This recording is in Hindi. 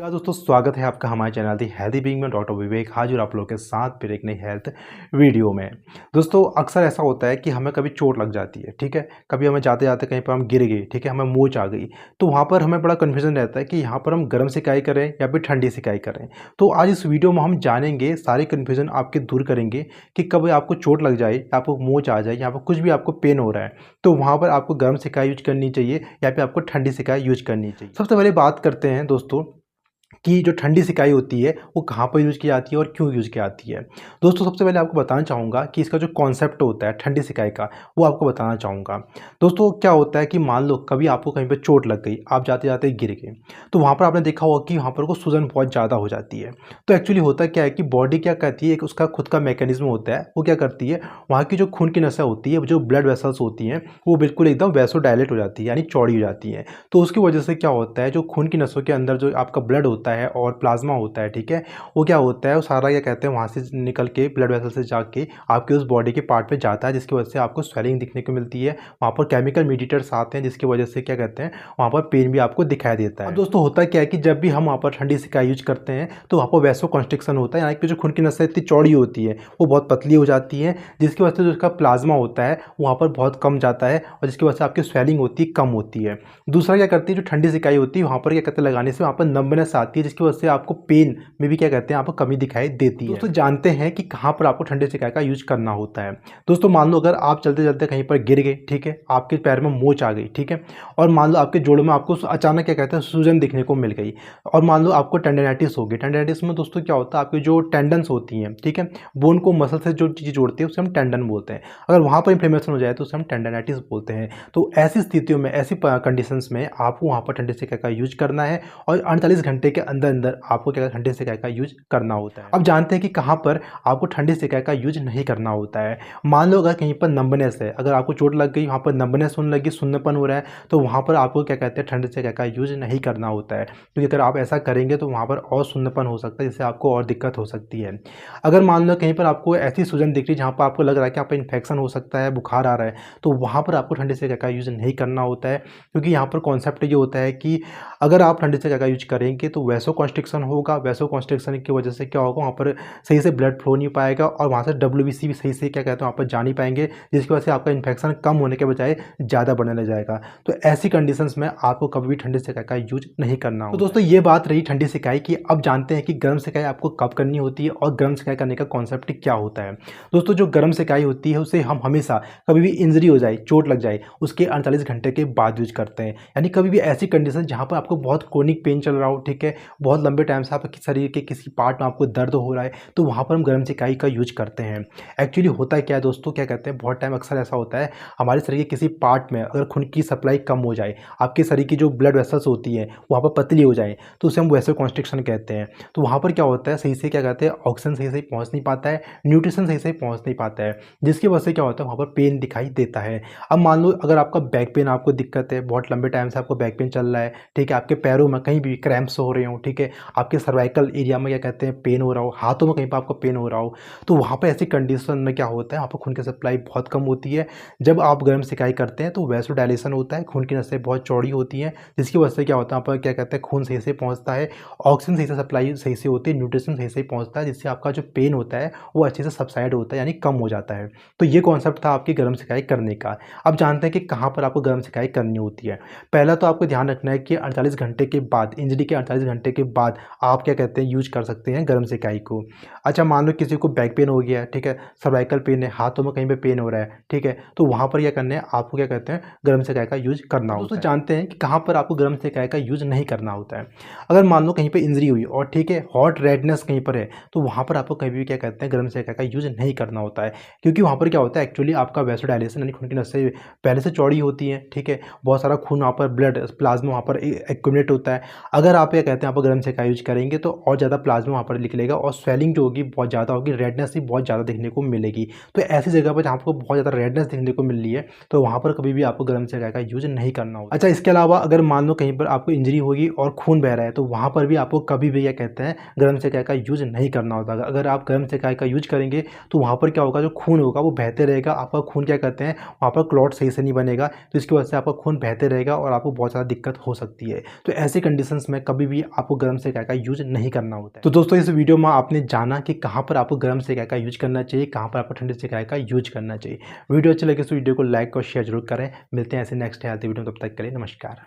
नमस्कार दोस्तों, स्वागत है आपका हमारे चैनल दी हेल्दी बीइंग में डॉक्टर विवेक हाजिर आप लोगों के साथ फिर एक नई हेल्थ वीडियो में। दोस्तों अक्सर ऐसा होता है कि हमें कभी चोट लग जाती है, ठीक है, कभी हमें जाते जाते कहीं पर हम गिर गए, ठीक है, हमें मोच आ गई, तो वहाँ पर हमें बड़ा कन्फ्यूजन रहता है कि यहाँ पर हम गर्म सिकाई करें या फिर ठंडी सिकाई करें। तो आज इस वीडियो में हम जानेंगे, सारे कन्फ्यूजन आपके दूर करेंगे कि कभी आपको चोट लग जाए या आपको मोच आ जाए, यहाँ पर कुछ भी आपको पेन हो रहा है, तो वहाँ पर आपको गर्म सिकाई यूज करनी चाहिए या फिर आपको ठंडी सिकाई यूज करनी चाहिए। सबसे पहले बात करते हैं दोस्तों कि जो ठंडी सिकाई होती है वो कहाँ पर यूज़ की जाती है और क्यों यूज़ की जाती है। दोस्तों सबसे पहले आपको बताना चाहूँगा कि इसका जो कॉन्सेप्ट होता है ठंडी सिकाई का, वो आपको बताना चाहूँगा। दोस्तों क्या होता है कि मान लो कभी आपको कहीं पे चोट लग गई, आप जाते जाते गिर गए, तो वहाँ पर आपने देखा होगा कि वहाँ पर को सूजन बहुत ज़्यादा हो जाती है। तो एक्चुअली होता क्या है कि बॉडी क्या करती है, एक उसका खुद का मैकेनिज्म होता है, वो क्या करती है, वहाँ की जो खून की नसें होती है, जो ब्लड वेसल्स होती हैं, वो बिल्कुल एकदम वैसोडायलेट हो जाती है, यानी चौड़ी हो जाती है। तो उसकी वजह से क्या होता है, जो खून की नसों के अंदर जो आपका ब्लड होता है और प्लाज्मा होता है, ठीक है, वो क्या होता है, वो सारा क्या कहते हैं वहाँ से निकल के ब्लड वेसल से जाके आपके उस बॉडी के पार्ट पे जाता है, जिसकी वजह से आपको स्वेलिंग दिखने को मिलती है। वहाँ पर केमिकल मीडिएटर्स आते हैं, जिसकी वजह से क्या कहते हैं वहाँ पर पेन भी आपको दिखाई देता है। अब दोस्तों होता क्या है कि जब भी हम वहाँ पर ठंडी सिकाई यूज करते हैं तो वहाँ पर वैसो कॉन्स्ट्रिक्शन होता है, यानी कि जो खून की नसें इतनी चौड़ी होती है वो बहुत पतली हो जाती है, जिसकी वजह से जो उसका प्लाज्मा होता है वहाँ पर बहुत कम जाता है और जिसकी वजह से आपकी स्वेलिंग होती है, कम होती है। दूसरा क्या करती है, जो ठंडी सिकाई होती है वहाँ पर क्या कहते हैं लगाने से वहाँ पर नंबनेस आती है, जिसकी वजह से आपको पेन में भी क्या कहते हैं आपको कमी दिखाई देती है। दोस्तों जानते हैं कि कहाँ पर आपको ठंडी सिकाई का यूज करना होता है। दोस्तों मान लो अगर आप चलते चलते कहीं पर गिर गए, ठीक है, आपके पैर में मोच आ गई, ठीक है, और मान लो आपके जोड़ों में आपको अचानक क्या कहते हैं सूजन दिखने को मिल गई, और मान लो आपको टेंडनाइटिस हो गई। टेंडनाइटिस में दोस्तों क्या होता है, आपकी जो टेंडन्स होती हैं, ठीक है, बोन को मसल से जो चीज़ जोड़ती है उसे हम टेंडन बोलते हैं। अगर वहाँ पर इंफ्लेमेशन हो जाए तो उसे हम टेंडनाइटिस बोलते हैं। तो ऐसी स्थितियों में, ऐसी कंडीशंस में आपको वहाँ पर ठंडी सिकाई का यूज करना है और 48 घंटे के अंदर अंदर आपको क्या ठंडी सिकाई का यूज करना होता है। अब जानते हैं कि कहाँ पर आपको ठंडी सिकाई का यूज नहीं करना होता है। मान लो अगर कहीं पर नंबनेस है, अगर आपको चोट लग गई, वहाँ पर नंबनेस होने लगी, सुन्नपन हो रहा है, तो वहाँ पर आपको क्या कहते हैं ठंडी सिकाई का यूज नहीं करना होता है, क्योंकि अगर आप ऐसा करेंगे तो वहाँ पर और सुन्नपन हो सकता है, जिससे आपको और दिक्कत हो सकती है। अगर मान लो कहीं पर आपको ऐसी सूजन दिख रही है जहाँ पर आपको लग रहा है कि आपका इन्फेक्शन हो सकता है, बुखार आ रहा है, तो वहाँ पर आपको ठंडी सिकाई का यूज नहीं करना होता है, क्योंकि यहाँ पर कॉन्सेप्ट ये होता है कि अगर आप ठंडी सिकाई का यूज करेंगे तो वैसो कॉन्स्ट्रिक्शन होगा। वैसो कॉन्स्ट्रिक्शन की वजह से क्या होगा, वहाँ पर सही से ब्लड फ्लो नहीं पाएगा और वहाँ से डब्ल्यूबीसी भी सही से क्या कहते हैं वहाँ पर जा नहीं पाएंगे, जिसकी वजह से आपका इन्फेक्शन कम होने के बजाय ज़्यादा बढ़ने लग जाएगा। तो ऐसी कंडीशंस में आपको कभी भी ठंडी सिकाई का यूज नहीं करना होगा। तो दोस्तों ये बात रही ठंडी सिकाई की। अब जानते हैं कि गर्म सिकाई आपको कब करनी होती है और गर्म सिकाई करने का कॉन्सेप्ट क्या होता है। दोस्तों जो गर्म सिकाई होती है उसे हम हमेशा कभी भी इंजरी हो जाए, चोट लग जाए, उसके 48 घंटे के बाद यूज करते हैं। यानी कभी भी ऐसी कंडीशन जहाँ पर आपको बहुत क्रोनिक पेन चल रहा हो, ठीक है, बहुत लंबे टाइम से आपके शरीर के किसी पार्ट में आपको दर्द हो रहा है, तो वहाँ पर हम गर्म सिकाई का यूज करते हैं। एक्चुअली होता है क्या है दोस्तों, क्या कहते हैं बहुत टाइम अक्सर ऐसा होता है हमारे शरीर के किसी पार्ट में अगर खून की सप्लाई कम हो जाए, आपके शरीर की जो ब्लड वेसल्स होती है वहाँ पर पतली हो जाए, तो उसे हम वैसो कॉन्स्ट्रिक्शन कहते हैं। तो वहाँ पर क्या होता है, सही से क्या कहते हैं ऑक्सीजन सही से पहुँच नहीं पाता है, न्यूट्रिशन सही से पहुँच नहीं पाता है, जिसकी वजह से क्या होता है वहाँ पर पेन दिखाई देता है। अब मान लो अगर आपका बैक पेन आपको दिक्कत है, बहुत लंबे टाइम से आपको बैक पेन चल रहा है, ठीक है, आपके पैरों में कहीं भी क्रैम्प्स हो रहे हो, ठीक है, आपके सर्वाइकल एरिया में क्या कहते हैं पेन हो रहा हो, हाथों में कहीं पर आपको पेन हो रहा हो, तो वहाँ पर ऐसी कंडीशन में क्या होता है वहाँ पर खून की सप्लाई बहुत कम होती है। जब आप गर्म सिकाई करते हैं तो वैसोडायलेशन होता है, खून की नसें बहुत चौड़ी होती हैं, जिसकी वजह से क्या होता है वहाँ पर क्या कहते हैं खून सही से पहुँचता है, ऑक्सीजन सही से सप्लाई सही से होती है, न्यूट्रिशन सही से पहुँचता है, जिससे आपका जो पेन होता है वो अच्छे से सबसाइड होता है, यानी कम हो जाता है। तो ये कॉन्सेप्ट था आपकी गर्म सिकाई करने का। अब जानते हैं कि कहाँ पर आपको गर्म सिकाई करनी होती है। पहला तो आपको ध्यान रखना है कि 48 घंटे के बाद, इंजरी के 48 घंटे के बाद आप क्या कहते हैं यूज कर सकते हैं गर्म सिकाई को। अच्छा मान लो किसी को बैक पेन हो गया, ठीक है, सर्वाइकल पेन है, हाथों में कहीं पे पेन हो रहा है, ठीक है, तो वहाँ पर क्या करना है आपको क्या कहते हैं गर्म सिकाई का यूज करना होता है। जानते हैं कि कहाँ पर आपको गर्म सिकाई का यूज नहीं करना होता है। अगर मान लो कहीं पे इंजरी हुई और ठीक है हॉट रेडनेस कहीं पर है, तो वहाँ पर आपको कभी भी क्या कहते हैं गर्म सिकाई का यूज नहीं करना होता है, क्योंकि वहाँ पर क्या होता है एक्चुअली आपका वैसोडायलेशन यानी खून की नसें पहले से चौड़ी होती हैं, ठीक है, बहुत सारा खून वहाँ पर ब्लड प्लाज्मा वहाँ पर एक्यूमुलेट होता है। अगर आप क्या कहते हैं आप गर्म सिकाई यूज करेंगे तो और ज़्यादा प्लाज्मा वहाँ पर निकलेगा और स्वेलिंग जो होगी बहुत ज़्यादा होगी, रेडनेस भी बहुत ज़्यादा देखने को मिलेगी। तो ऐसी जगह पर जहाँ आपको बहुत ज़्यादा रेडनेस देखने को मिल रही है तो वहाँ पर कभी भी आपको गर्म सिकाई का यूज नहीं करना होगा। अच्छा इसके अलावा अगर मान लो कहीं पर आपको इंजरी होगी और खून बह रहा है, तो वहाँ पर भी आपको कभी भी क्या कहते हैं गर्म सिकाई का यूज नहीं करना होता। अगर आप गर्म सिकाई का यूज करेंगे तो वहाँ पर क्या होगा, जो खून होगा वो बहते रहेगा, आपका खून क्या कहते हैं वहाँ पर क्लॉट सही से नहीं बनेगा, तो इसकी वजह से आपका खून बहते रहेगा और आपको बहुत ज़्यादा दिक्कत हो सकती है। तो ऐसी कंडीशंस में कभी भी आपको गर्म सेकाई का यूज नहीं करना होता है। तो दोस्तों इस वीडियो में आपने जाना कि कहाँ पर आपको गर्म सेकाई का यूज करना चाहिए, कहाँ पर आपको ठंडे सेकाई का यूज करना चाहिए। वीडियो अच्छी लगे तो वीडियो को लाइक और शेयर जरूर करें। मिलते हैं ऐसे नेक्स्ट हेल्थी वीडियो, तब तक के लिए नमस्कार।